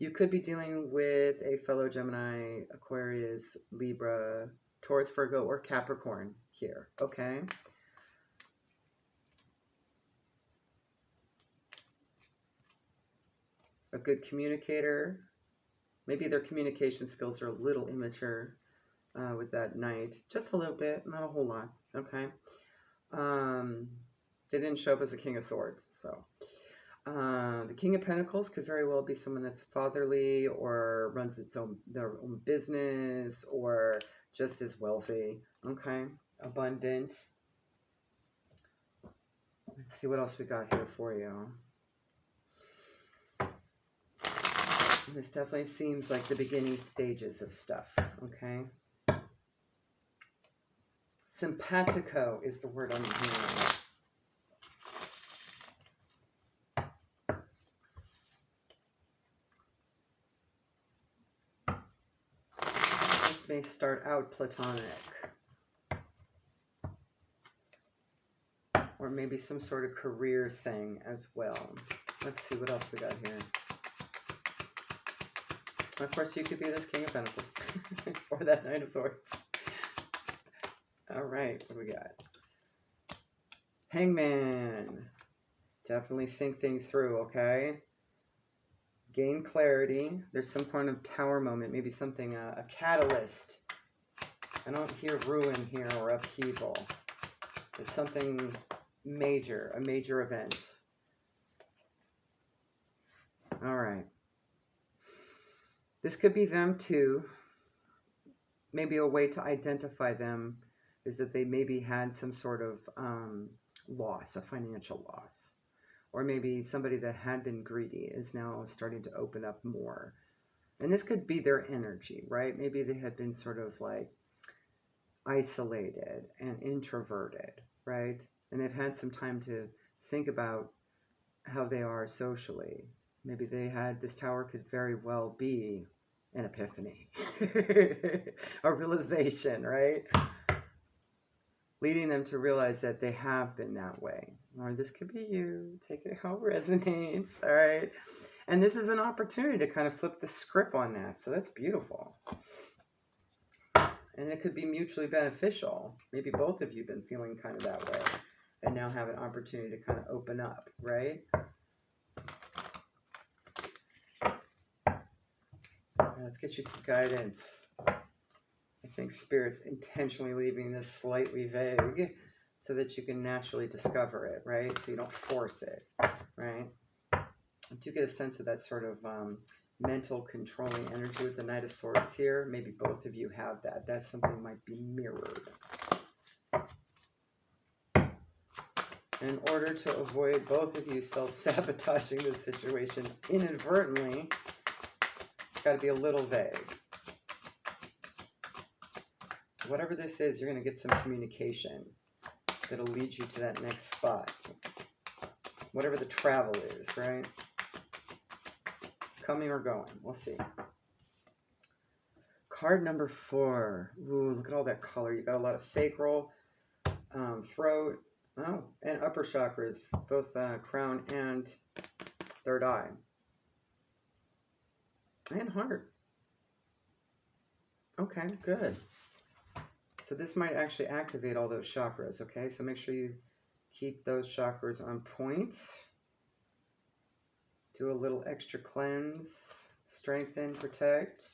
You could be dealing with a fellow Gemini, Aquarius, Libra, Taurus, Virgo, or Capricorn here, okay? A good communicator. Maybe their communication skills are a little immature with that Knight. Just a little bit, not a whole lot, okay? They didn't show up as a King of Swords, so. The King of Pentacles could very well be someone that's fatherly or runs their own business or just is wealthy, okay? Abundant. Let's see what else we got here for you. This definitely seems like the beginning stages of stuff, okay? Simpatico is the word I'm hearing. This may start out platonic. Or maybe some sort of career thing as well. Let's see what else we got here. Of course, you could be this King of Pentacles. Or that Knight of Swords. All right, what do we got? Hangman. Definitely think things through, okay? Gain clarity. There's some kind of tower moment. Maybe something, a catalyst. I don't hear ruin here or upheaval. It's something major, a major event. All right. This could be them too. Maybe a way to identify them is that they maybe had some sort of loss, a financial loss. Or maybe somebody that had been greedy is now starting to open up more. And this could be their energy, right? Maybe they had been sort of like isolated and introverted, right? And they've had some time to think about how they are socially. Maybe they had, this tower could very well be an epiphany, a realization, right? Leading them to realize that they have been that way. Or this could be you. Take it how it resonates, all right? And this is an opportunity to kind of flip the script on that. So that's beautiful. And it could be mutually beneficial. Maybe both of you have been feeling kind of that way and now have an opportunity to kind of open up, right? Let's get you some guidance. I think Spirit's intentionally leaving this slightly vague so that you can naturally discover it, right? So you don't force it, right? I do get a sense of that sort of mental controlling energy with the Knight of Swords here. Maybe both of you have that. That's something that might be mirrored. In order to avoid both of you self-sabotaging this situation inadvertently, it's got to be a little vague. Whatever this is, you're going to get some communication that'll lead you to that next spot. Whatever the travel is, right? Coming or going, we'll see. Card number 4. Ooh, look at all that color. You got a lot of sacral, throat, and upper chakras, both crown and third eye. And heart. Okay, good. So this might actually activate all those chakras, okay? So make sure you keep those chakras on point. Do a little extra cleanse, strengthen, protect,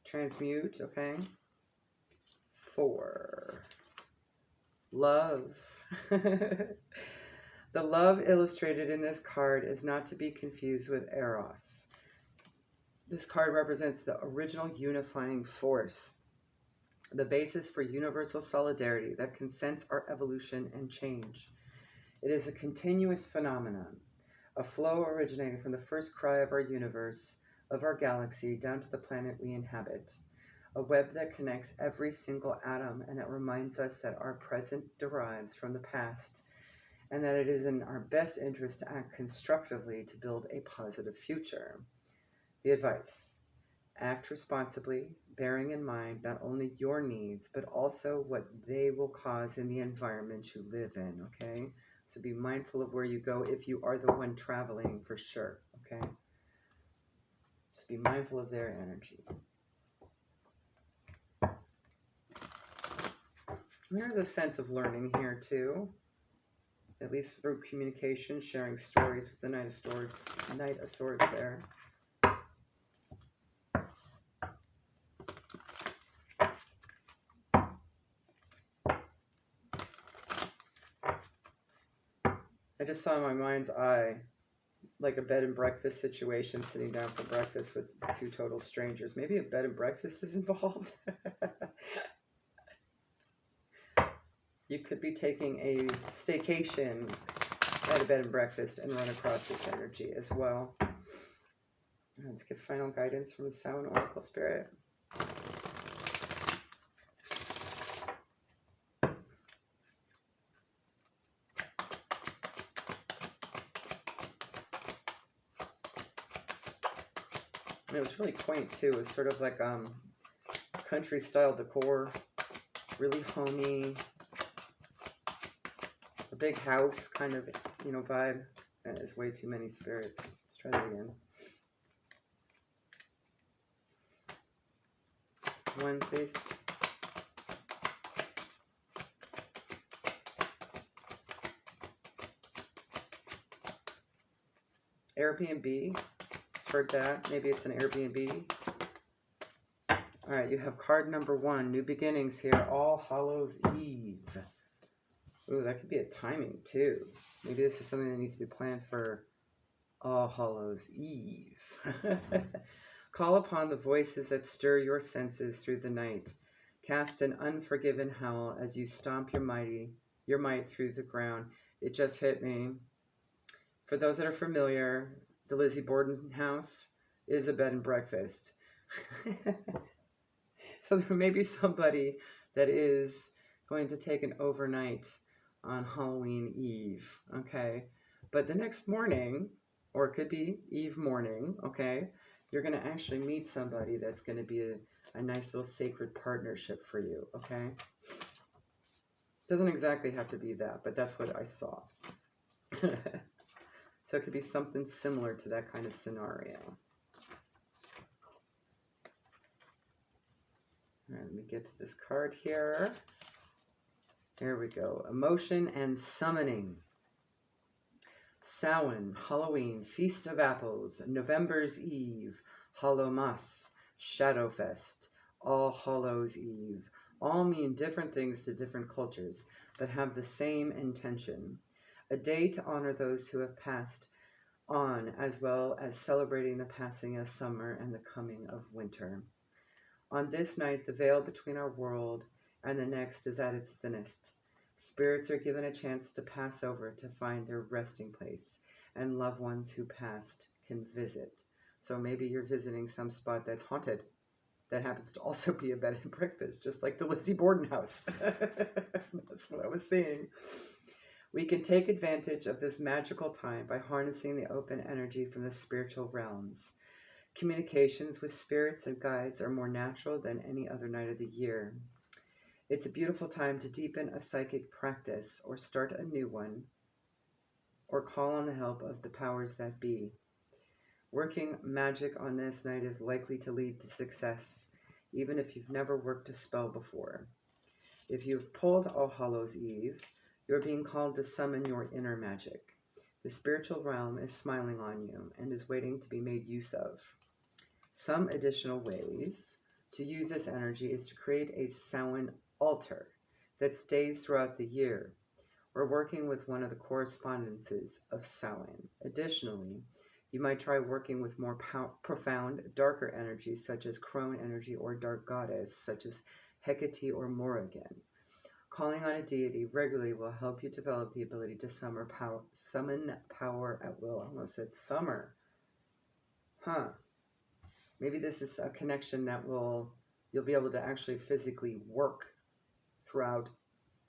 transmute, okay? 4. Love. The love illustrated in this card is not to be confused with Eros. This card represents the original unifying force, the basis for universal solidarity that consents our evolution and change. It is a continuous phenomenon, a flow originating from the first cry of our universe, of our galaxy, down to the planet we inhabit, a web that connects every single atom, and it reminds us that our present derives from the past, and that it is in our best interest to act constructively to build a positive future. The advice: act responsibly, bearing in mind not only your needs, but also what they will cause in the environment you live in, okay? So be mindful of where you go if you are the one traveling, for sure, okay? Just be mindful of their energy. There's a sense of learning here too, at least through communication, sharing stories with the Knight of Swords there. I just saw in my mind's eye like a bed and breakfast situation, sitting down for breakfast with 2 total strangers. Maybe a bed and breakfast is involved. You could be taking a staycation at a bed and breakfast and run across this energy as well. Let's get final guidance from the Samhain Oracle Spirit. And it was really quaint too. It was sort of like country style decor, really homey, a big house kind of, you know, vibe. That is way too many, Spirit. Let's try that again. One, please. Airbnb. Just heard that. Maybe it's an Airbnb. All right, you have card number 1, new beginnings here, All Hallows Eve. Ooh, that could be a timing too. Maybe this is something that needs to be planned for All Hallows Eve. Call upon the voices that stir your senses through the night. Cast an unforgiven howl as you stomp your might through the ground. It just hit me. For those that are familiar, the Lizzie Borden house is a bed and breakfast. So there may be somebody that is going to take an overnight on Halloween Eve, okay? But the next morning, or it could be Eve morning, okay, you're going to actually meet somebody that's going to be a nice little sacred partnership for you, okay? Doesn't exactly have to be that, but that's what I saw. So it could be something similar to that kind of scenario. All right, let me get to this card here. There we go. Emotion and summoning. Samhain, Halloween, Feast of Apples, November's Eve, Hallowmas, Shadowfest, All Hallows Eve. All mean different things to different cultures, but have the same intention. A day to honor those who have passed on, as well as celebrating the passing of summer and the coming of winter. On this night, the veil between our world and the next is at its thinnest. Spirits are given a chance to pass over to find their resting place, and loved ones who passed can visit. So maybe you're visiting some spot that's haunted, that happens to also be a bed and breakfast, just like the Lizzie Borden house. That's what I was seeing. We can take advantage of this magical time by harnessing the open energy from the spiritual realms. Communications with spirits and guides are more natural than any other night of the year. It's a beautiful time to deepen a psychic practice or start a new one, or call on the help of the powers that be. Working magic on this night is likely to lead to success, even if you've never worked a spell before. If you've pulled All Hallows Eve, you're being called to summon your inner magic. The spiritual realm is smiling on you and is waiting to be made use of. Some additional ways to use this energy is to create a Samhain altar that stays throughout the year, or working with one of the correspondences of Samhain. Additionally, you might try working with more profound, darker energies such as crone energy or dark goddess such as Hecate or Morrigan. Calling on a deity regularly will help you develop the ability to summon power at will. I almost said summer. Maybe this is a connection that you'll be able to actually physically work throughout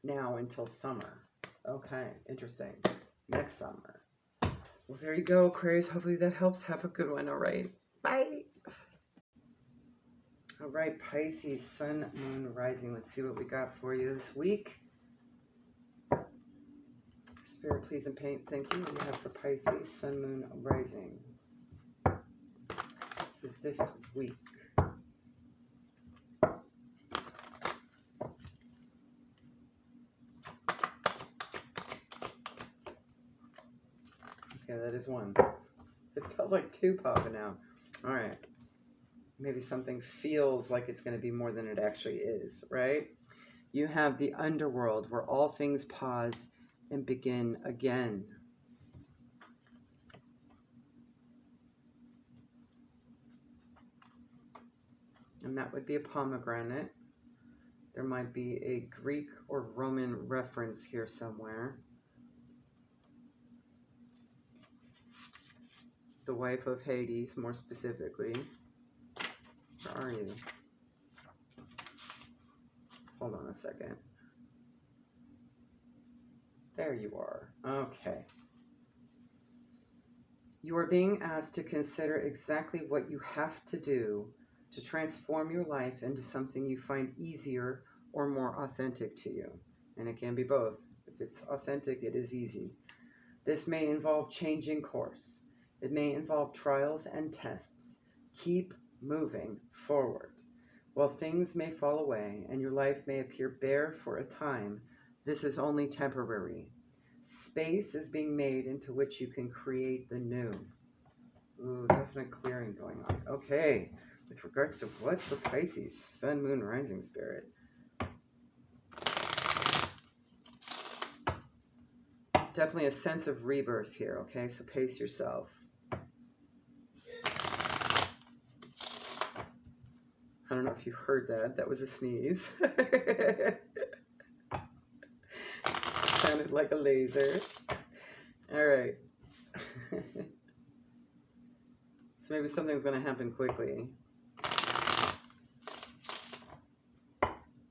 now until summer. Okay, interesting. Next summer. Well, there you go, Aquarius. Hopefully that helps. Have a good one. All right. Bye. All right, Pisces, Sun, Moon, Rising. Let's see what we got for you this week. Spirit, please, and paint. Thank you. What do you have for Pisces, Sun, Moon, Rising? For this week. Okay, that is one. It felt like two popping out. All right. Maybe something feels like it's going to be more than it actually is, right? You have the underworld where all things pause and begin again. And that would be a pomegranate. There might be a Greek or Roman reference here somewhere. the wife of Hades, more specifically. Where are you? Hold on a second. There you are. Okay. You are being asked to consider exactly what you have to do to transform your life into something you find easier or more authentic to you. And it can be both. If it's authentic, it is easy. This may involve changing course. It may involve trials and tests. Keep moving forward. While things may fall away and your life may appear bare for a time, this is only temporary. Space is being made into which you can create the new. Ooh, definite clearing going on. Okay, with regards to what for Pisces? Sun, Moon, Rising Spirit. Definitely a sense of rebirth here, okay? So pace yourself. I don't know if you heard that. That was a sneeze. Sounded like a laser. All right. So maybe something's going to happen quickly.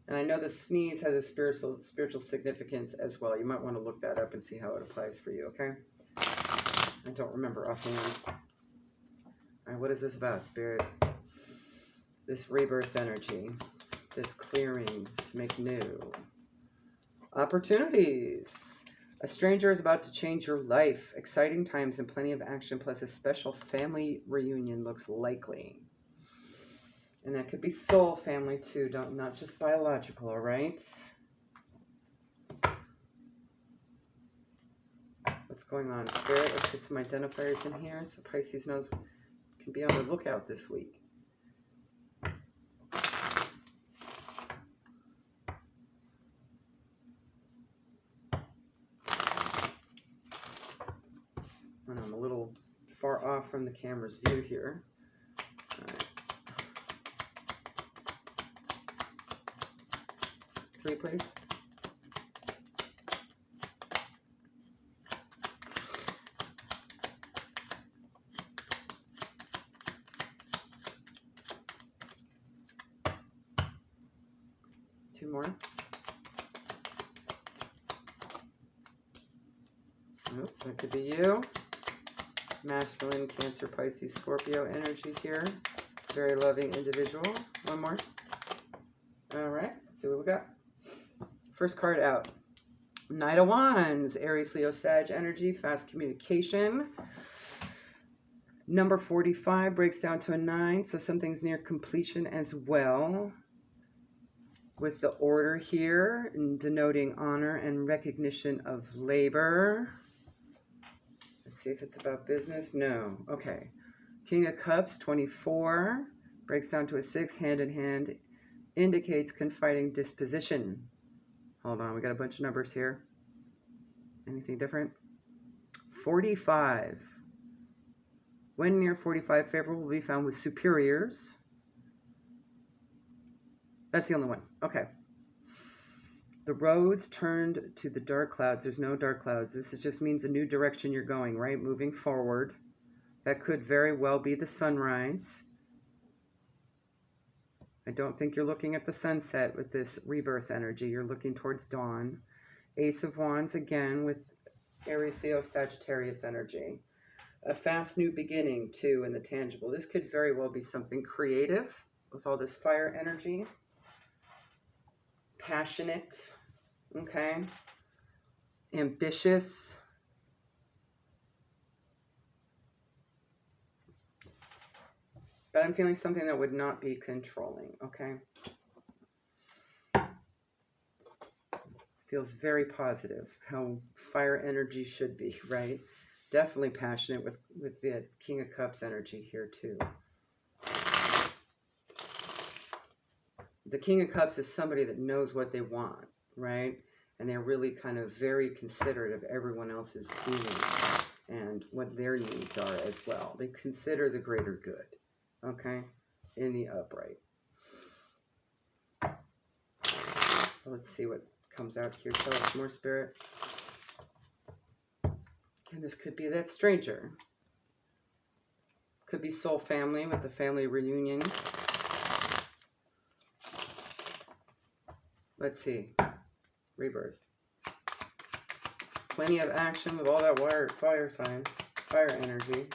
And I know the sneeze has a spiritual significance as well. You might want to look that up and see how it applies for you, okay? I don't remember offhand. All right, what is this about, Spirit? This rebirth energy, this clearing to make new. Opportunities. A stranger is about to change your life. Exciting times and plenty of action, plus a special family reunion looks likely. And that could be soul family too, not just biological, all right? What's going on, Spirit? Let's get some identifiers in here so Pisces knows can be on the lookout this week. And I'm a little far off from the camera's view here. All right. 3, please. Two more. Nope, that could be you. Masculine, Cancer, Pisces, Scorpio energy here. Very loving individual. One more. All right, let's see what we got. First card out. Knight of Wands, Aries, Leo, Sag energy, fast communication. Number 45 breaks down to a 9, so something's near completion as well. With the order here, denoting honor and recognition of labor. Let's see if it's about business. No. Okay. King of Cups, 24, breaks down to a 6, hand in hand, indicates confiding disposition. Hold on, we got a bunch of numbers here. Anything different? 45. When near 45, favor will be found with superiors. That's the only one. Okay. The roads turned to the dark clouds. There's no dark clouds. This just means a new direction you're going, right? Moving forward. That could very well be the sunrise. I don't think you're looking at the sunset with this rebirth energy. You're looking towards dawn. Ace of Wands again with Aries, Leo, Sagittarius energy. A fast new beginning too in the tangible. This could very well be something creative with all this fire energy. Passionate, okay? Ambitious. But I'm feeling something that would not be controlling, okay? Feels very positive, how fire energy should be, right? Definitely passionate with the King of Cups energy here too. The King of Cups is somebody that knows what they want, right? And they're really kind of very considerate of everyone else's feelings and what their needs are as well. They consider the greater good, okay, in the upright. Let's see what comes out here. Tell us more, Spirit. And this could be that stranger. Could be soul family with the family reunion. Let's see. Rebirth. Plenty of action with all that fire sign, fire energy.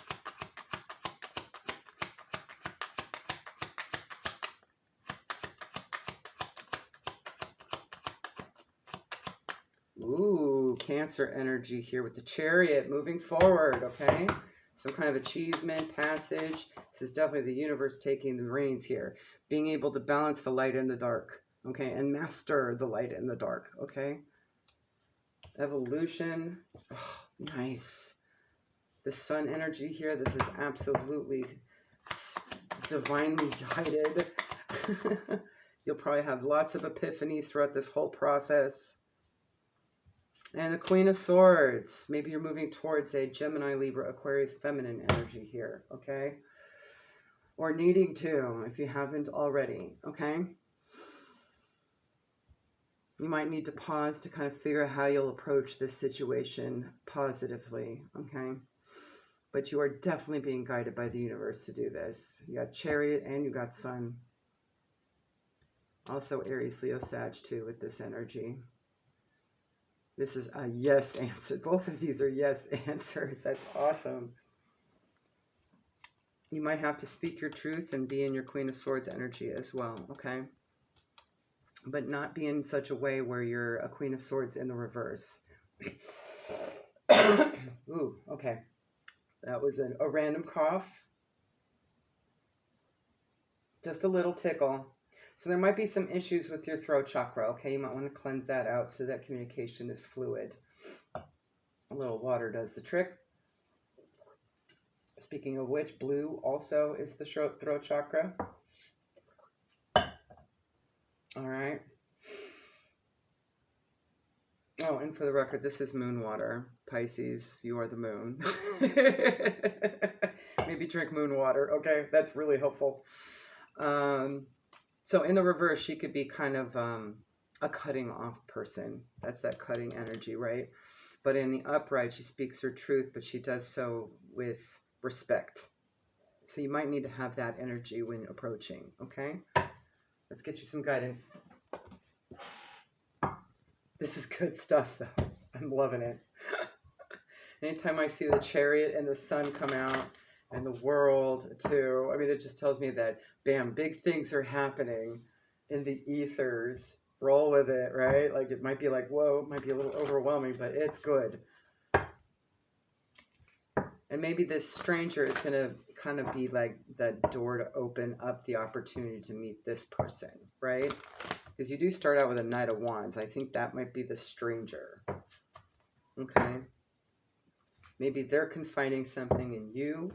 Ooh, Cancer energy here with the Chariot moving forward, okay? Some kind of achievement, passage. This is definitely the universe taking the reins here. Being able to balance the light and the dark, okay? And master the light and the dark, okay? Evolution. Oh, nice. The sun energy here. This is absolutely divinely guided. You'll probably have lots of epiphanies throughout this whole process. And the Queen of Swords. Maybe you're moving towards a Gemini, Libra, Aquarius, feminine energy here, okay? Or needing to, if you haven't already, okay? You might need to pause to kind of figure out how you'll approach this situation positively, okay? But you are definitely being guided by the universe to do this. You got Chariot and you got Sun. Also Aries, Leo, Sag too with this energy. This is a yes answer. Both of these are yes answers. That's awesome. You might have to speak your truth and be in your Queen of Swords energy as well, okay? But not be in such a way where you're a Queen of Swords in the reverse. Ooh, okay. That was a random cough. Just a little tickle. So there might be some issues with your throat chakra, okay? You might want to cleanse that out so that communication is fluid. A little water does the trick. Speaking of which, blue also is the throat chakra. All right. Oh, and for the record, this is moon water. Pisces, you are the moon. Maybe drink moon water, okay? That's really helpful. So in the reverse, she could be kind of a cutting off person. That's that cutting energy, right? But in the upright, she speaks her truth, but she does so with respect. So you might need to have that energy when approaching, okay? Let's get you some guidance. This is good stuff, though. I'm loving it. Anytime I see the Chariot and the Sun come out, and the world too. I mean, it just tells me that, bam, big things are happening in the ethers. Roll with it, right? Like, it might be like, whoa, it might be a little overwhelming, but it's good. And maybe this stranger is going to kind of be like that door to open up the opportunity to meet this person, right? Because you do start out with a Knight of Wands. I think that might be the stranger. Okay? Maybe they're confiding something in you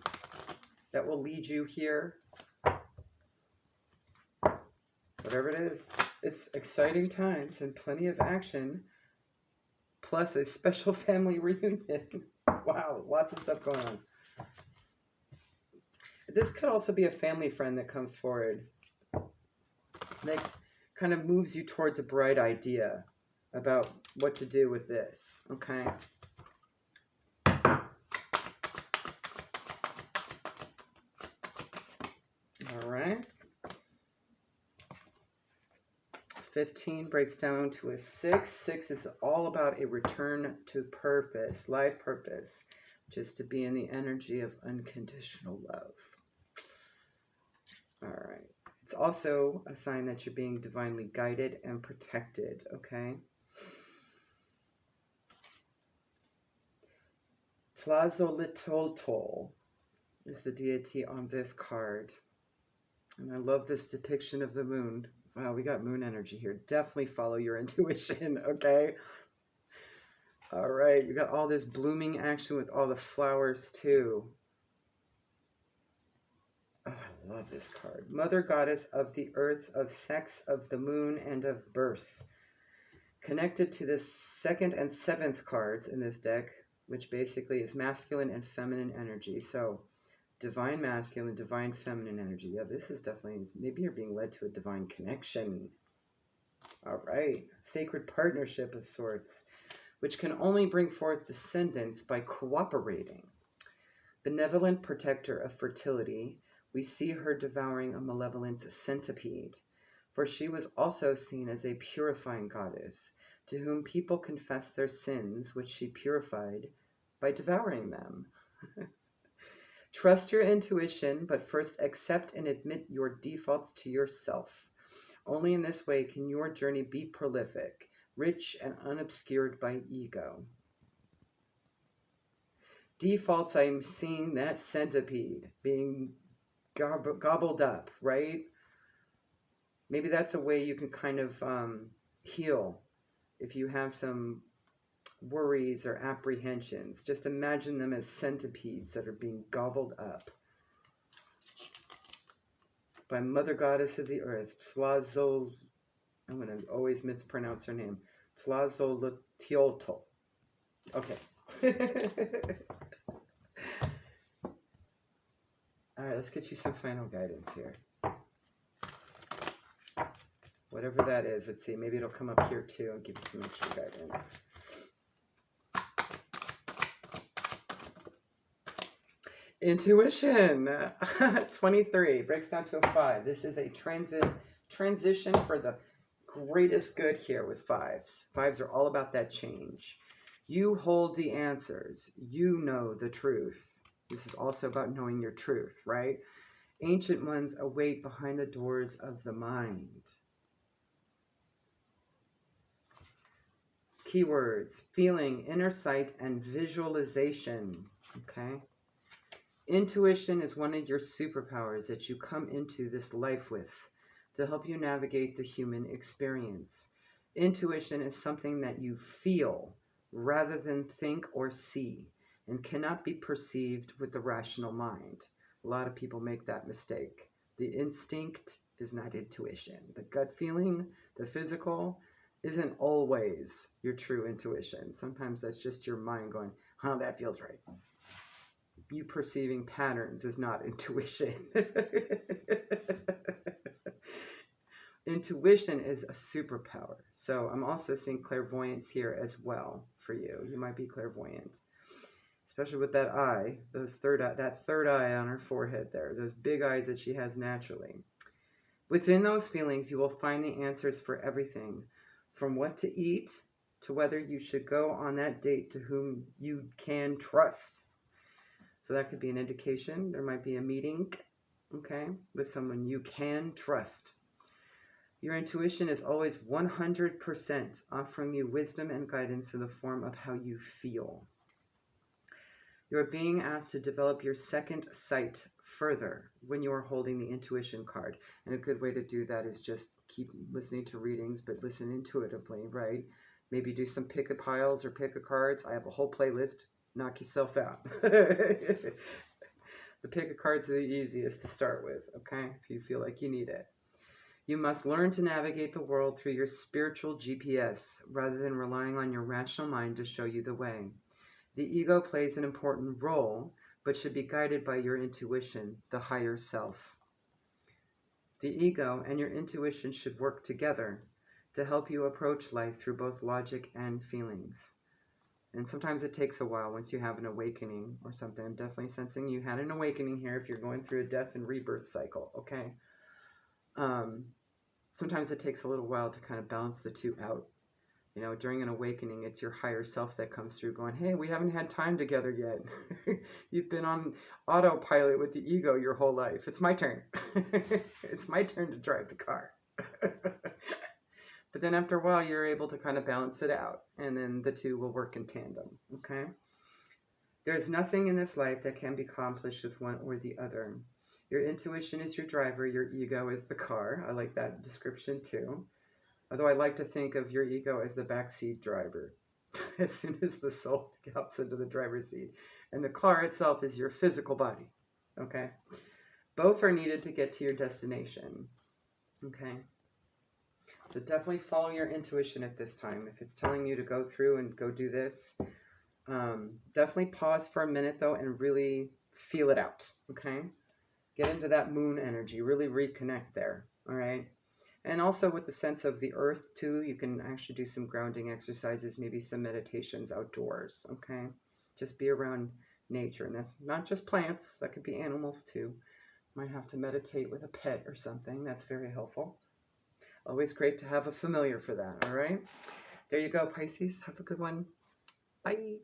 that will lead you here. Whatever it is, it's exciting times and plenty of action, plus a special family reunion. Wow, lots of stuff going on. This could also be a family friend that comes forward. That kind of moves you towards a bright idea about what to do with this, okay? All right. 15 breaks down to a 6. 6 is all about a return to purpose, life purpose, which is to be in the energy of unconditional love. All right. It's also a sign that you're being divinely guided and protected, okay? Tlazolitoltol is the deity on this card. And I love this depiction of the moon. Wow, we got moon energy here. Definitely follow your intuition, okay? All right, you got all this blooming action with all the flowers too. Oh, I love this card. Mother goddess of the earth, of sex, of the moon, and of birth. Connected to the 2nd and 7th cards in this deck, which basically is masculine and feminine energy. So divine masculine, divine feminine energy. Yeah, this is definitely, maybe you're being led to a divine connection. All right. Sacred partnership of sorts, which can only bring forth descendants by cooperating. Benevolent protector of fertility, we see her devouring a malevolent centipede, for she was also seen as a purifying goddess, to whom people confess their sins, which she purified by devouring them. Trust your intuition, but first accept and admit your defaults to yourself. Only in this way can your journey be prolific, rich, and unobscured by ego. Defaults, I'm seeing that centipede being gobbled up, right? Maybe that's a way you can kind of heal if you have some worries or apprehensions. Just imagine them as centipedes that are being gobbled up by Mother Goddess of the Earth, Tlazol. I'm going to always mispronounce her name. Tlazolotl. Okay. All right, let's get you some final guidance here. Whatever that is, let's see. Maybe it'll come up here too and give you some extra guidance. Intuition. 23 breaks down to a 5. This is a transition for the greatest good here with 5s. 5s are all about that change. You hold the answers. You know the truth. This is also about knowing your truth, right? Ancient ones await behind the doors of the mind. Keywords: feeling, inner sight, and visualization. Okay? Intuition is one of your superpowers that you come into this life with to help you navigate the human experience. Intuition is something that you feel rather than think or see, and cannot be perceived with the rational mind. A lot of people make that mistake. The instinct is not intuition. The gut feeling, the physical, isn't always your true intuition. Sometimes that's just your mind going, huh, that feels right. You perceiving patterns is not intuition. Intuition is a superpower. So I'm also seeing clairvoyance here as well for you. You might be clairvoyant, especially with that eye, that third eye on her forehead there, those big eyes that she has naturally. Within those feelings, you will find the answers for everything, from what to eat to whether you should go on that date to whom you can trust. So that could be an indication. There might be a meeting, okay, with someone you can trust. Your intuition is always 100% offering you wisdom and guidance in the form of how you feel. You are being asked to develop your second sight further when you are holding the intuition card. And a good way to do that is just keep listening to readings, but listen intuitively, right? Maybe do some pick-a-piles or pick-a-cards. I have a whole playlist. Knock yourself out. The pick-a-cards are the easiest to start with, okay? If you feel like you need it. You must learn to navigate the world through your spiritual GPS rather than relying on your rational mind to show you the way. The ego plays an important role, but should be guided by your intuition, the higher self. The ego and your intuition should work together to help you approach life through both logic and feelings. And sometimes it takes a while once you have an awakening or something. I'm definitely sensing you had an awakening here if you're going through a death and rebirth cycle, okay? Sometimes it takes a little while to kind of balance the two out. You know, during an awakening, it's your higher self that comes through going, hey, we haven't had time together yet. You've been on autopilot with the ego your whole life. It's my turn. It's my turn to drive the car. But then after a while, you're able to kind of balance it out. And then the two will work in tandem, okay? There's nothing in this life that can be accomplished with one or the other. Your intuition is your driver. Your ego is the car. I like that description too. Although I like to think of your ego as the backseat driver. As soon as the soul hops into the driver's seat. And the car itself is your physical body, okay? Both are needed to get to your destination, okay? So definitely follow your intuition at this time. If it's telling you to go through and go do this, definitely pause for a minute though and really feel it out, okay? Get into that moon energy, really reconnect there, all right? And also with the sense of the earth too, you can actually do some grounding exercises, maybe some meditations outdoors, okay? Just be around nature. And that's not just plants, that could be animals too. Might have to meditate with a pet or something. That's very helpful. Always great to have a familiar for that, all right? There you go, Pisces. Have a good one. Bye.